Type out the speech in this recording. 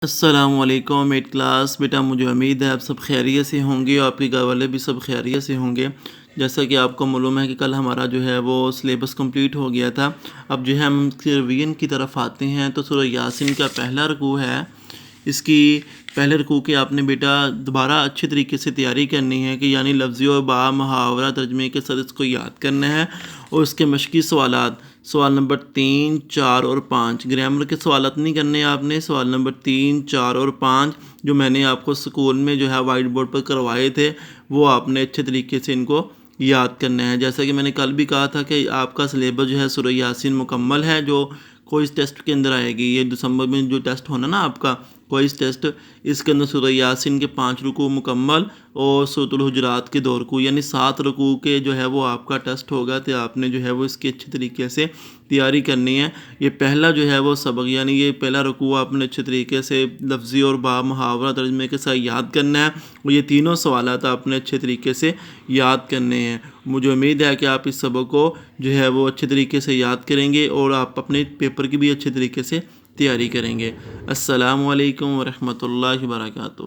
السلام علیکم eight class بیٹا، مجھے امید ہے آپ سب خیریت سے ہوں گے اور آپ کے گھر والے بھی سب خیریت سے ہوں گے۔ جیسا کہ آپ کو معلوم ہے کہ کل ہمارا جو ہے وہ سلیبس کمپلیٹ ہو گیا تھا۔ اب جو ہے ہم ریویژن کی طرف آتے ہیں تو سورہ یاسین کا پہلا رکوع ہے، اس کی پہلے رکوع کے آپ نے بیٹا دوبارہ اچھے طریقے سے تیاری کرنی ہے کہ یعنی لفظی اور با محاورہ ترجمے کے ساتھ اس کو یاد کرنا ہے، اور اس کے مشقی سوالات سوال نمبر 3، 4 اور 5 گرامر کے سوالات نہیں کرنے آپ نے۔ سوال نمبر 3، 4 اور 5 جو میں نے آپ کو اسکول میں جو ہے وائٹ بورڈ پر کروائے تھے، وہ آپ نے اچھے طریقے سے ان کو یاد کرنا ہے۔ جیسا کہ میں نے کل بھی کہا تھا کہ آپ کا سلیبس جو ہے سورہ یاسین مکمل ہے، جو کوئز ٹیسٹ کے اندر آئے گی۔ یہ دسمبر میں جو ٹیسٹ ہونا نا آپ کا کوئز ٹیسٹ، اس کے اندر سورہ یاسین کے 5 رکوع مکمل اور سورۃ الحجرات کے 2 رکوع یعنی 7 رکوع کے جو ہے وہ آپ کا ٹیسٹ ہوگا، تو آپ نے جو ہے وہ اس کی اچھے طریقے سے تیاری کرنی ہے۔ یہ پہلا جو ہے وہ سبق یعنی یہ پہلا رکوع آپ نے اچھے طریقے سے لفظی اور با محاورہ ترجمے کے ساتھ یاد کرنا ہے، اور یہ تینوں سوالات آپ نے اچھے طریقے سے یاد کرنے ہیں۔ مجھے امید ہے کہ آپ اس سبق کو جو ہے وہ اچھے طریقے سے یاد کریں گے اور آپ اپنے پیپر کی بھی اچھے طریقے سے تیاری کریں گے۔ السلام علیکم ورحمۃ اللہ وبرکاتہ۔